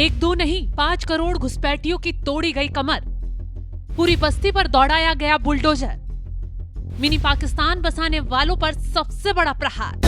एक दो नहीं 5 करोड़ घुसपैठियों की तोड़ी गई कमर। पूरी बस्ती पर दौड़ाया गया बुलडोजर। मिनी पाकिस्तान बसाने वालों पर सबसे बड़ा प्रहार।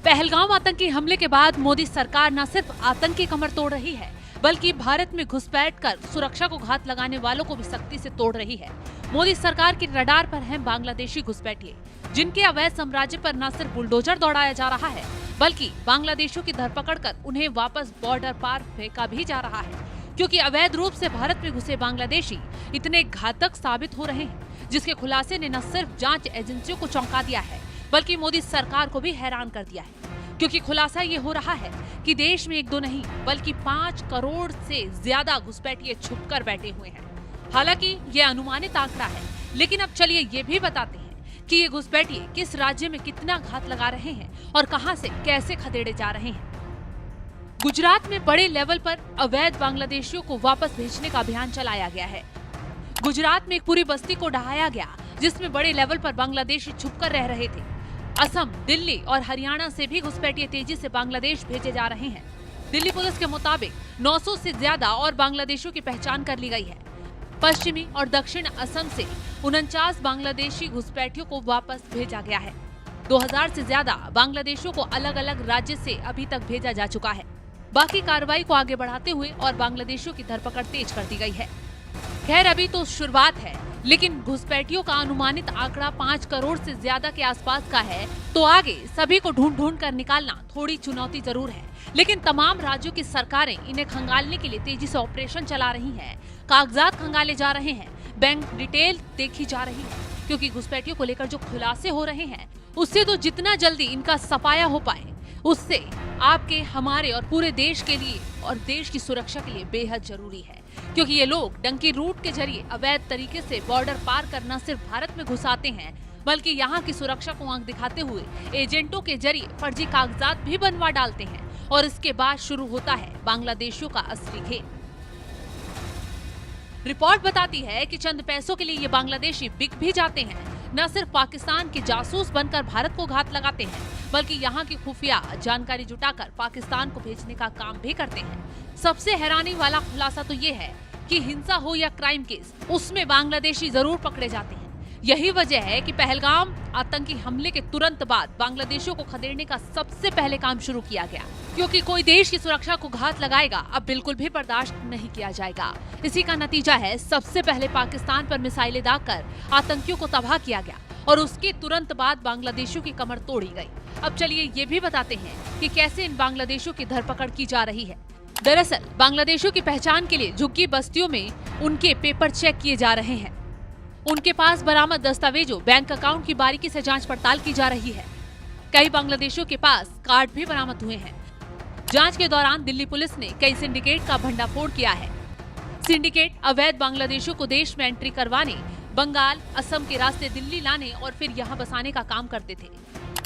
पहलगाम आतंकी हमले के बाद मोदी सरकार न सिर्फ आतंकी कमर तोड़ रही है, बल्कि भारत में घुसपैठ कर सुरक्षा को घात लगाने वालों को भी सख्ती से तोड़ रही है। मोदी सरकार की रडार पर हैं बांग्लादेशी घुसपैठिए, जिनके अवैध साम्राज्य पर न सिर्फ बुलडोजर दौड़ाया जा रहा है, बल्कि बांग्लादेशियों की धरपकड़ कर उन्हें वापस बॉर्डर पार फेंका भी जा रहा है। क्योंकि अवैध रूप से भारत में घुसे बांग्लादेशी इतने घातक साबित हो रहे हैं, जिसके खुलासे ने न सिर्फ जांच एजेंसियों को चौंका दिया है, बल्कि मोदी सरकार को भी हैरान कर दिया है। क्योंकि खुलासा ये हो रहा है कि देश में एक दो नहीं बल्कि 5 करोड़ से ज्यादा घुसपैठिए छुपकर बैठे हुए हैं। हालांकि ये अनुमानित आंकड़ा है, लेकिन अब चलिए ये भी बताते हैं कि ये घुसपैठिए किस राज्य में कितना घात लगा रहे हैं और कहां से कैसे खदेड़े जा रहे हैं। गुजरात में बड़े लेवल पर अवैध बांग्लादेशियों को वापस भेजने का अभियान चलाया गया है। गुजरात में एक पूरी बस्ती को ढहाया गया, जिसमें बड़े लेवल पर बांग्लादेशी छुपकर रह रहे थे। असम, दिल्ली और हरियाणा से भी घुसपैठिए तेजी से बांग्लादेश भेजे जा रहे हैं। दिल्ली पुलिस के मुताबिक 900 से ज्यादा और बांग्लादेशियों की पहचान कर ली गई है। पश्चिमी और दक्षिण असम से 49 बांग्लादेशी घुसपैठियों को वापस भेजा गया है। 2000 से ज्यादा बांग्लादेशियों को अलग अलग राज्य से अभी तक भेजा जा चुका है। बाकी कार्रवाई को आगे बढ़ाते हुए और बांग्लादेशियों की धरपकड़ तेज कर दी गई है। खैर, अभी तो शुरुआत है, लेकिन घुसपैठियों का अनुमानित आंकड़ा 5 करोड़ से ज्यादा के आसपास का है, तो आगे सभी को ढूंढ कर निकालना थोड़ी चुनौती जरूर है। लेकिन तमाम राज्यों की सरकारें इन्हें खंगालने के लिए तेजी से ऑपरेशन चला रही हैं, कागजात खंगाले जा रहे हैं, बैंक डिटेल देखी जा रही है। क्योंकि घुसपैठियों को लेकर जो खुलासे हो रहे हैं, उससे तो जितना जल्दी इनका सफाया हो पाए, उससे आपके, हमारे और पूरे देश के लिए और देश की सुरक्षा के लिए बेहद जरूरी है। क्योंकि ये लोग डंकी रूट के जरिए अवैध तरीके से बॉर्डर पार करना सिर्फ भारत में घुसाते हैं, बल्कि यहाँ की सुरक्षा को आंख दिखाते हुए एजेंटों के जरिए फर्जी कागजात भी बनवा डालते हैं। और इसके बाद शुरू होता है बांग्लादेशियों का असली खेल। रिपोर्ट बताती है कि चंद पैसों के लिए ये बांग्लादेशी बिक भी जाते हैं। न सिर्फ पाकिस्तान के जासूस बनकर भारत को घात लगाते हैं, बल्कि यहाँ की खुफिया जानकारी जुटाकर पाकिस्तान को भेजने का काम भी करते हैं। सबसे हैरानी वाला खुलासा तो ये है कि हिंसा हो या क्राइम केस, उसमें बांग्लादेशी जरूर पकड़े जाते हैं। यही वजह है कि पहलगाम आतंकी हमले के तुरंत बाद बांग्लादेशियों को खदेड़ने का सबसे पहले काम शुरू किया गया। क्योंकि कोई देश की सुरक्षा को घात लगाएगा, अब बिल्कुल भी बर्दाश्त नहीं किया जाएगा। इसी का नतीजा है सबसे पहले पाकिस्तान पर मिसाइलें दागकर आतंकियों को तबाह किया गया और उसके तुरंत बाद बांग्लादेशियों की कमर तोड़ी गई। अब चलिए ये भी बताते हैं कि कैसे इन बांग्लादेशियों की धरपकड़ की जा रही है। दरअसल बांग्लादेशियों की पहचान के लिए झुग्गी बस्तियों में उनके पेपर चेक किए जा रहे हैं। उनके पास बरामद दस्तावेजों, बैंक अकाउंट की बारीकी से जांच पड़ताल की जा रही है। कई बांग्लादेशियों के पास कार्ड भी बरामद हुए हैं। जांच के दौरान दिल्ली पुलिस ने कई सिंडिकेट का भंडाफोड़ किया है। सिंडिकेट अवैध बांग्लादेशियों को देश में एंट्री करवाने, बंगाल, असम के रास्ते दिल्ली लाने और फिर यहाँ बसाने का काम करते थे।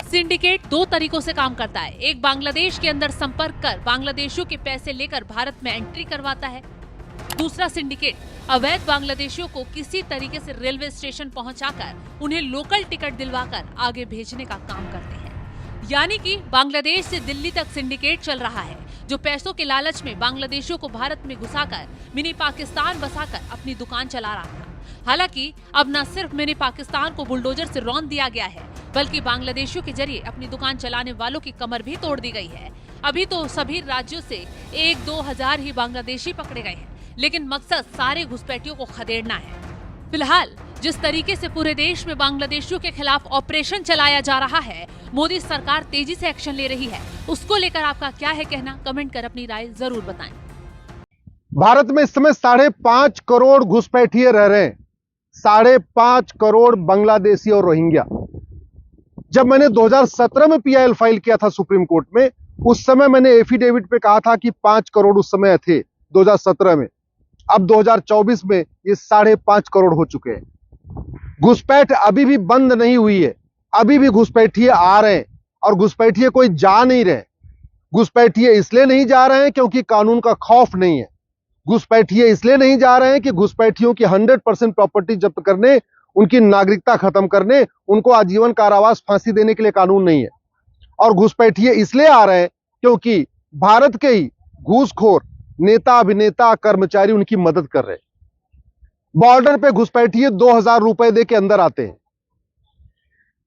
सिंडिकेट 2 तरीकों से काम करता है। एक, बांग्लादेश के अंदर संपर्क कर बांग्लादेशियों के पैसे लेकर भारत में एंट्री करवाता है। दूसरा सिंडिकेट अवैध बांग्लादेशियों को किसी तरीके से रेलवे स्टेशन पहुंचाकर उन्हें लोकल टिकट दिलवाकर आगे भेजने का काम करते हैं। यानी कि बांग्लादेश से दिल्ली तक सिंडिकेट चल रहा है, जो पैसों के लालच में बांग्लादेशियों को भारत में घुसाकर मिनी पाकिस्तान बसाकर अपनी दुकान चला रहा था। हालांकि अब न सिर्फ मिनी पाकिस्तान को बुलडोजर से रौंद दिया गया है, बल्कि बांग्लादेशियों के जरिए अपनी दुकान चलाने वालों की कमर भी तोड़ दी गई है। अभी तो सभी राज्यों से 1-2 हजार ही बांग्लादेशी पकड़े गए हैं, लेकिन मकसद सारे घुसपैठियों को खदेड़ना है। फिलहाल जिस तरीके से पूरे देश में बांग्लादेशियों के खिलाफ ऑपरेशन चलाया जा रहा है, मोदी सरकार तेजी से एक्शन ले रही है, उसको लेकर आपका क्या है कहना? कमेंट कर अपनी राय जरूर बताएं। भारत में इस समय 5.5 करोड़ घुसपैठिए रह रहे हैं। 5.5 करोड़ बांग्लादेशी और रोहिंग्या। जब मैंने 2017 में PIL फाइल किया था सुप्रीम कोर्ट में, उस समय मैंने एफिडेविट पे कहा था कि 5 करोड़ उस समय थे 2017 में। अब 2024 में ये 5.5 करोड़ हो चुके हैं। घुसपैठ अभी भी बंद नहीं हुई है, अभी भी घुसपैठिए आ रहे हैं और घुसपैठिए कोई जा नहीं रहे। घुसपैठिए इसलिए नहीं जा रहे हैं क्योंकि कानून का खौफ नहीं है। घुसपैठिए इसलिए नहीं जा रहे हैं कि घुसपैठियों की 100% प्रॉपर्टी जब्त करने उनकी नागरिकता खत्म करने, उनको आजीवन कारावास फांसी देने के लिए कानून नहीं है। और घुसपैठिए इसलिए आ रहे हैं क्योंकि भारत के ही घूसखोर नेता, अभिनेता, कर्मचारी उनकी मदद कर रहे हैं। बॉर्डर पे घुसपैठिए 2000 रुपए दे के अंदर आते हैं,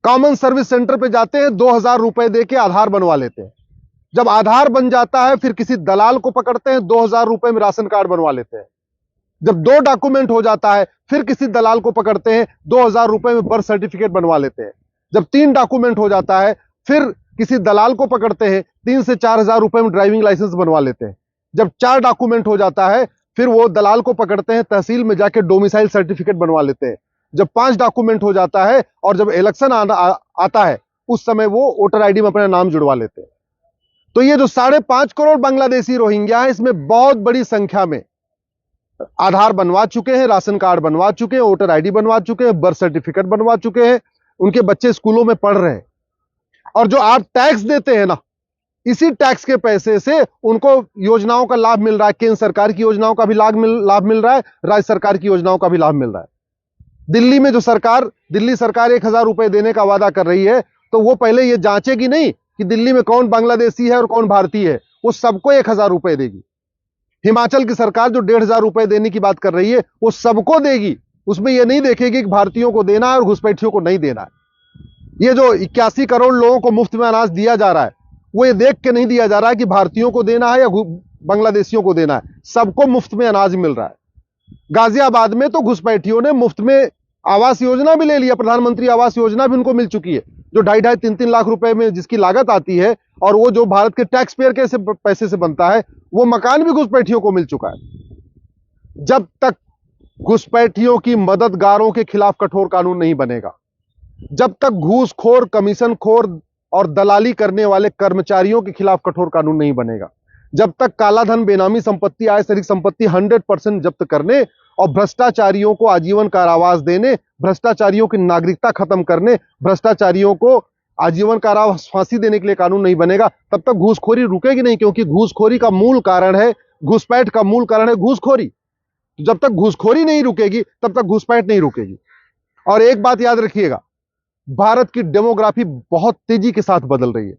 कॉमन सर्विस सेंटर पे जाते हैं, 2000 रुपए दे के आधार बनवा लेते हैं। जब आधार बन जाता है फिर किसी दलाल को पकड़ते हैं, 2000 रुपए में राशन कार्ड बनवा लेते हैं। जब 2 डॉक्यूमेंट हो जाता है फिर किसी दलाल को पकड़ते हैं, 2000 रुपए में बर्थ सर्टिफिकेट बनवा लेते हैं। जब 3 डॉक्यूमेंट हो जाता है फिर किसी दलाल को पकड़ते हैं, 3 से 4000 रुपए में ड्राइविंग लाइसेंस बनवा लेते हैं। जब 4 डॉक्यूमेंट हो जाता है फिर वो दलाल को पकड़ते हैं, तहसील में जाके डोमिसाइल सर्टिफिकेट बनवा लेते हैं। जब 5 डॉक्यूमेंट हो जाता है और जब इलेक्शन आता है उस समय वो वोटर आईडी में अपना नाम जुड़वा लेते हैं। तो ये जो 5.5 करोड़ बांग्लादेशी रोहिंग्या है, इसमें बहुत बड़ी संख्या में आधार बनवा चुके हैं, राशन कार्ड बनवा चुके हैं, वोटर आईडी बनवा चुके हैं, बर्थ सर्टिफिकेट बनवा चुके हैं, उनके बच्चे स्कूलों में पढ़ रहे हैं। और जो आप टैक्स देते हैं ना, इसी टैक्स के पैसे से उनको योजनाओं का लाभ मिल रहा है। केंद्र सरकार की योजनाओं का भी लाभ मिल रहा है, राज्य सरकार की योजनाओं का भी लाभ मिल रहा है। दिल्ली में जो दिल्ली सरकार 1000 रुपए देने का वादा कर रही है, तो वो पहले ये जांचेगी नहीं कि दिल्ली में कौन बांग्लादेशी है और कौन भारतीय है, वो सबको 1000 रुपए देगी। हिमाचल की सरकार जो 1500 रुपए देने की बात कर रही है, वो सबको देगी। उसमें यह नहीं देखेगी कि भारतीयों को देना है और घुसपैठियों को नहीं देना है। ये जो 81 करोड़ लोगों को मुफ्त में अनाज दिया जा रहा है, वो ये देख के नहीं दिया जा रहा है कि भारतीयों को देना है या बांग्लादेशियों को देना है, सबको मुफ्त में अनाज मिल रहा है। गाजियाबाद में तो घुसपैठियों ने मुफ्त में आवास योजना भी ले लिया, प्रधानमंत्री आवास योजना भी उनको मिल चुकी है, जो 2.5 3 लाख रुपए में जिसकी लागत आती है, और वो जो भारत के टैक्स पेयर के पैसे से बनता है, वो मकान भी घुसपैठियों को मिल चुका है। जब तक घुसपैठियों की मददगारों के खिलाफ कठोर कानून नहीं बनेगा, जब तक घूसखोर, कमीशनखोर और दलाली करने वाले कर्मचारियों के खिलाफ कठोर कानून नहीं बनेगा, जब तक कालाधन, बेनामी संपत्ति, आय से अधिक संपत्ति 100% जब्त करने और भ्रष्टाचारियों को आजीवन कारावास देने, भ्रष्टाचारियों की नागरिकता खत्म करने, भ्रष्टाचारियों को आजीवन कारावास फांसी देने के लिए कानून नहीं बनेगा, तब तक घूसखोरी रुकेगी नहीं। क्योंकि घूसखोरी का मूल कारण है, घुसपैठ का मूल कारण है घूसखोरी। तो जब तक घूसखोरी नहीं रुकेगी तब तक घुसपैठ नहीं रुकेगी। और एक बात याद रखिएगा, भारत की डेमोग्राफी बहुत तेजी के साथ बदल रही है।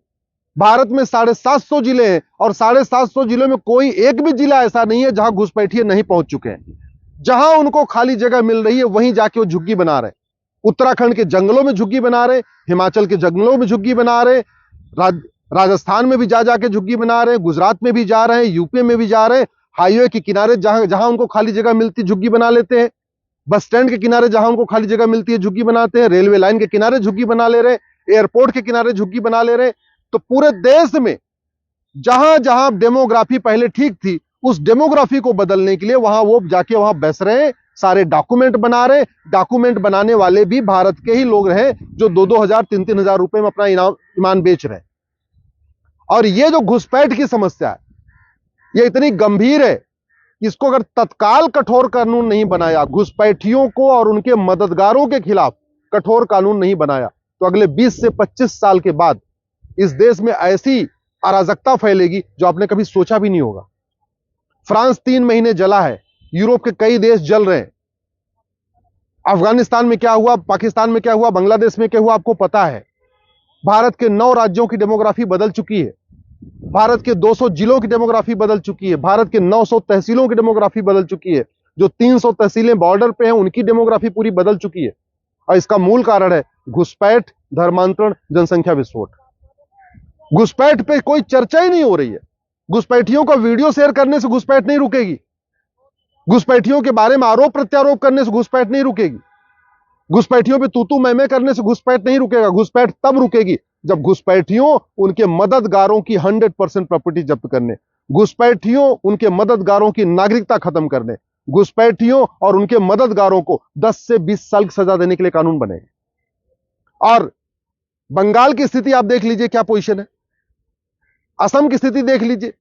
भारत में 750 जिले हैं और 750 जिलों में कोई एक भी जिला ऐसा नहीं है जहां घुसपैठिए नहीं पहुंच चुके हैं। जहां उनको खाली जगह मिल रही है वहीं जाके वो झुग्गी बना रहे हैं। उत्तराखंड के जंगलों में झुग्गी बना रहे, हिमाचल के जंगलों में झुग्गी बना रहे, राजस्थान में भी जाके झुग्गी बना रहे, गुजरात में भी जा रहे हैं, यूपी में भी जा रहे हैं। हाईवे के किनारे जहां उनको खाली जगह मिलती झुग्गी बना लेते हैं, बस स्टैंड के किनारे जहां उनको खाली जगह मिलती है झुग्गी बनाते हैं, रेलवे लाइन के किनारे झुग्गी बना ले रहे, एयरपोर्ट के किनारे झुग्गी बना ले रहे। तो पूरे देश में जहां जहां डेमोग्राफी पहले ठीक थी, उस डेमोग्राफी को बदलने के लिए वहां वो जाके वहां बैस रहे हैं, सारे डॉक्यूमेंट बना रहे। डॉक्यूमेंट बनाने वाले भी भारत के ही लोग रहे, जो 2-2 हजार 3-3 हजार रुपए में अपना ईमान बेच रहे हैं। और ये जो घुसपैठ की समस्या है, ये इतनी गंभीर है, इसको अगर तत्काल कठोर कानून नहीं बनाया, घुसपैठियों को और उनके मददगारों के खिलाफ कठोर कानून नहीं बनाया, तो अगले 20 से 25 साल के बाद इस देश में ऐसी अराजकता फैलेगी जो आपने कभी सोचा भी नहीं होगा। फ्रांस 3 महीने जला है, यूरोप के कई देश जल रहे हैं। अफगानिस्तान में क्या हुआ, पाकिस्तान में क्या हुआ, बांग्लादेश में क्या हुआ, आपको पता है। भारत के 9 राज्यों की डेमोग्राफी बदल चुकी है, भारत के 200 जिलों की डेमोग्राफी बदल चुकी है, भारत के 900 तहसीलों की डेमोग्राफी बदल चुकी है, जो 300 तहसीलें बॉर्डर पे हैं उनकी डेमोग्राफी पूरी बदल चुकी है। और इसका मूल कारण है घुसपैठ, धर्मांतरण, जनसंख्या विस्फोट। घुसपैठ पे कोई चर्चा ही नहीं हो रही है। घुसपैठियों का वीडियो शेयर करने से घुसपैठ नहीं रुकेगी, घुसपैठियों के बारे में आरोप प्रत्यारोप करने से घुसपैठ नहीं रुकेगी, घुसपैठियों पे तू मैं करने से घुसपैठ नहीं रुकेगा। घुसपैठ तब रुकेगी जब घुसपैठियों उनके मददगारों की 100% प्रॉपर्टी जब्त करने, घुसपैठियों उनके मददगारों की नागरिकता खत्म करने, घुसपैठियों और उनके मददगारों को 10 से 20 साल की सजा देने के लिए कानून बनेगा। और बंगाल की स्थिति आप देख लीजिए क्या पोजीशन है, असम की स्थिति देख लीजिए।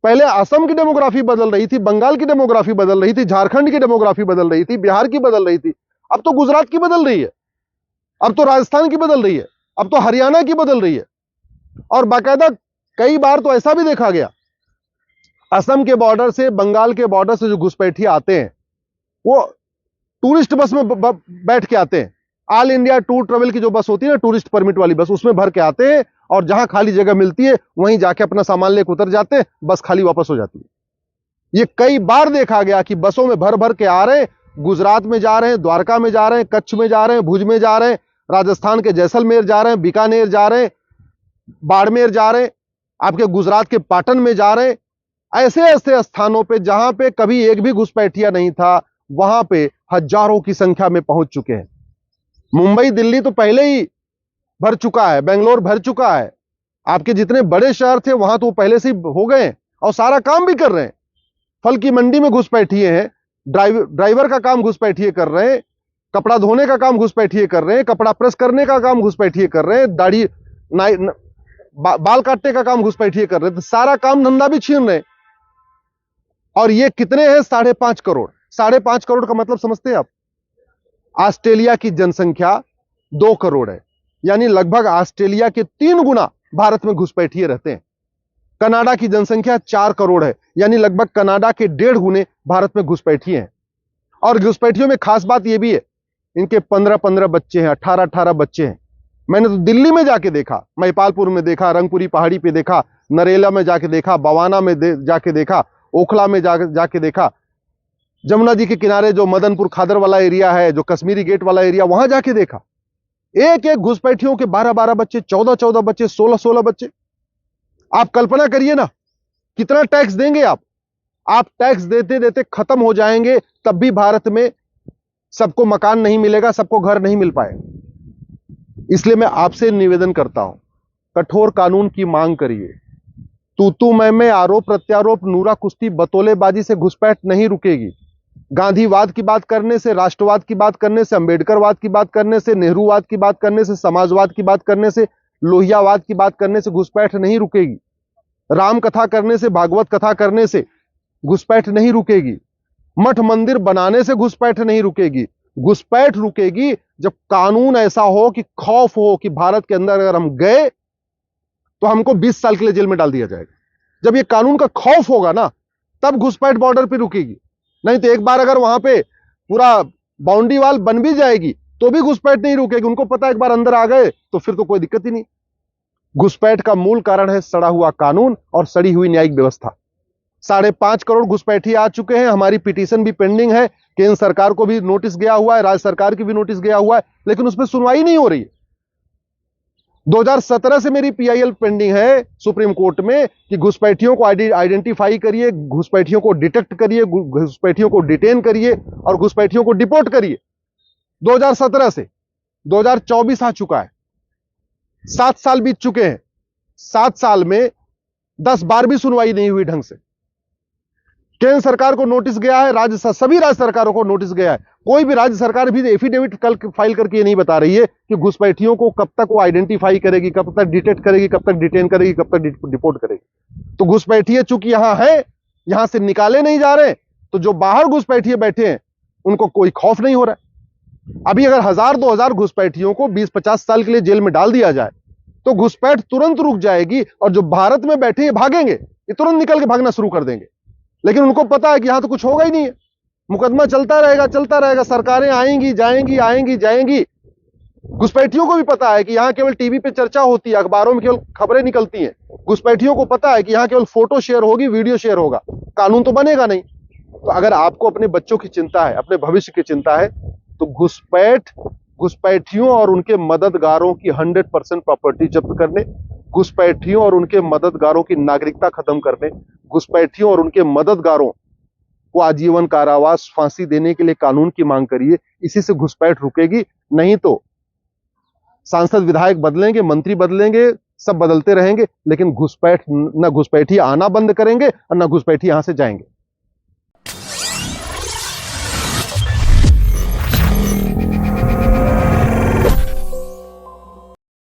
पहले असम की डेमोग्राफी बदल रही थी, बंगाल की डेमोग्राफी बदल रही थी, झारखंड की डेमोग्राफी बदल रही थी, बिहार की बदल रही थी, अब तो गुजरात की बदल रही है, अब तो राजस्थान की बदल रही है, अब तो हरियाणा की बदल रही है। और बाकायदा कई बार तो ऐसा भी देखा गया, असम के बॉर्डर से, बंगाल के बॉर्डर से जो घुसपैठिए आते हैं, वो टूरिस्ट बस में बैठ के आते हैं, ऑल इंडिया टूर ट्रेवल की जो बस होती है ना, टूरिस्ट परमिट वाली बस, उसमें भर के आते हैं और जहां खाली जगह मिलती है वहीं जाके अपना सामान लेकर उतर जाते हैं, बस खाली वापस हो जाती है। ये कई बार देखा गया कि बसों में भर भर के आ रहे हैं, गुजरात में जा रहे हैं, द्वारका में जा रहे हैं, कच्छ में जा रहे हैं, भुज में जा रहे हैं, राजस्थान के जैसलमेर जा रहे हैं, बीकानेर जा रहे हैं, बाड़मेर जा रहे हैं, आपके गुजरात के पाटन में जा रहे हैं। ऐसे ऐसे स्थानों पे जहां पे कभी एक भी घुसपैठिया नहीं था, वहां पे हजारों की संख्या में पहुंच चुके हैं। मुंबई दिल्ली तो पहले ही भर चुका है, बेंगलोर भर चुका है, आपके जितने बड़े शहर थे वहां तो पहले से ही हो गए हैं और सारा काम भी कर रहे हैं। फल की मंडी में घुसपैठिए हैं, ड्राइवर का काम घुसपैठिए कर रहे हैं, कपड़ा धोने का काम घुसपैठिए कर रहे हैं, कपड़ा प्रेस करने का काम घुसपैठिए कर रहे हैं, दाढ़ी बाल काटने का काम घुसपैठिए कर रहे हैं, तो सारा काम धंधा भी छीन रहे हैं। और ये कितने हैं? 5.5 करोड़। 5.5 करोड़ का मतलब समझते हैं आप? ऑस्ट्रेलिया की जनसंख्या 2 करोड़ है, यानी लगभग ऑस्ट्रेलिया के 3 गुना भारत में घुसपैठिए रहते हैं। कनाडा की जनसंख्या 4 करोड़ है, यानी लगभग कनाडा के 1.5 गुने भारत में घुसपैठिए हैं। और घुसपैठियों में खास बात यह भी है, इनके 15-15 बच्चे हैं, 18-18 बच्चे हैं। मैंने तो दिल्ली में जाके देखा, महिपालपुर में देखा, रंगपुरी पहाड़ी पे देखा, नरेला में जाके देखा, बवाना में जाके देखा, ओखला में जाके देखा, जमुना जी के किनारे जो मदनपुर खादर वाला एरिया है, जो कश्मीरी गेट वाला एरिया, वहां जाके देखा। एक एक घुसपैठियों के 12-12 बच्चे, 14-14 बच्चे, 16-16 बच्चे। आप कल्पना करिए ना, कितना टैक्स देंगे आप? आप टैक्स देते देते खत्म हो जाएंगे, तब भी भारत में सबको मकान नहीं मिलेगा, सबको घर नहीं मिल पाएगा। इसलिए मैं आपसे निवेदन करता हूं, कठोर कानून की मांग करिए। तू मैं आरोप प्रत्यारोप, नूरा कुश्ती, बतौलेबाजी से घुसपैठ नहीं रुकेगी। गांधीवाद की बात करने से, राष्ट्रवाद की बात करने से, अंबेडकरवाद की बात करने से, नेहरूवाद की बात करने से, समाजवाद की बात करने से, लोहियावाद की बात करने से घुसपैठ नहीं रुकेगी। राम कथा करने से, भागवत कथा करने से घुसपैठ नहीं रुकेगी। मठ मंदिर बनाने से घुसपैठ नहीं रुकेगी। घुसपैठ रुकेगी जब कानून ऐसा हो कि खौफ हो कि भारत के अंदर अगर हम गए तो हमको 20 साल के लिए जेल में डाल दिया जाएगा। जब ये कानून का खौफ होगा ना, तब घुसपैठ बॉर्डर पे रुकेगी। नहीं तो एक बार अगर वहां पे पूरा बाउंड्री वाल बन भी जाएगी तो भी घुसपैठ नहीं रुकेगी। उनको पता है एक बार अंदर आ गए तो फिर तो कोई दिक्कत ही नहीं। घुसपैठ का मूल कारण है सड़ा हुआ कानून और सड़ी हुई न्यायिक व्यवस्था। 5.5 करोड़ घुसपैठी आ चुके हैं। हमारी पिटीशन भी पेंडिंग है, केंद्र सरकार को भी नोटिस गया हुआ है, राज्य सरकार की भी नोटिस गया हुआ है, लेकिन उस पर सुनवाई नहीं हो रही है। 2017 से मेरी पीआईएल पेंडिंग है सुप्रीम कोर्ट में कि घुसपैठियों को आइडेंटिफाई करिए, घुसपैठियों को डिटेक्ट करिए, घुसपैठियों को डिटेन करिए और घुसपैठियों को डिपोर्ट करिए। 2017 से 2024 आ चुका है, 7 साल बीत चुके हैं। 7 साल में 10 बार भी सुनवाई नहीं हुई ढंग से। केंद्र सरकार को नोटिस गया है, सभी राज्य सरकारों को नोटिस गया है। कोई भी राज्य सरकार भी एफिडेविट कल फाइल करके ये नहीं बता रही है कि घुसपैठियों को कब तक वो आइडेंटिफाई करेगी, कब तक डिटेक्ट करेगी, कब तक डिटेन करेगी, कब तक डिपोर्ट करेगी। तो घुसपैठिए चूंकि यहां है, यहां से निकाले नहीं जा रहे, तो जो बाहर घुसपैठिए बैठे हैं उनको कोई खौफ नहीं हो रहा है। अभी अगर 1000-2000 घुसपैठियों को 20-50 साल के लिए जेल में डाल दिया जाए तो घुसपैठ तुरंत रुक जाएगी और जो भारत में बैठे ये भागेंगे, ये तुरंत निकल के भागना शुरू कर देंगे। लेकिन उनको पता है कि यहां तो कुछ होगा ही नहीं है, मुकदमा चलता रहेगा, सरकारें आएंगी जाएंगी, आएंगी जाएंगी। घुसपैठियों को भी पता है कि यहां केवल टीवी पे चर्चा होती है, अखबारों में केवल खबरें निकलती हैं। घुसपैठियों को पता है कि यहां केवल फोटो शेयर होगी, वीडियो शेयर होगा, कानून तो बनेगा नहीं। तो अगर आपको अपने बच्चों की चिंता है, अपने भविष्य की चिंता है, तो घुसपैठियों और उनके मददगारों की 100% प्रॉपर्टी जब्त करने, घुसपैठियों और उनके मददगारों की नागरिकता खत्म करने, घुसपैठियों और उनके मददगारों को आजीवन कारावास, फांसी देने के लिए कानून की मांग करिए। इसी से घुसपैठ रुकेगी। नहीं तो सांसद विधायक बदलेंगे, मंत्री बदलेंगे, सब बदलते रहेंगे, लेकिन घुसपैठी आना बंद करेंगे और न घुसपैठी यहां से जाएंगे।